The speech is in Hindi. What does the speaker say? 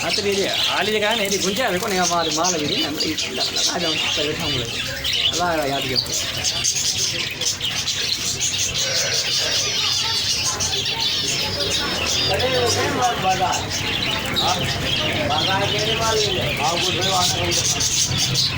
आते लिए हाली जगह नहीं थी गुंजा देखो नहीं हमारे माल लगी थी ना आ जाओ पर बैठा हूँ अल्लाह याद किया अरे वो क्या माल बाजार बाजार के माल ले आओ गुड़ वाला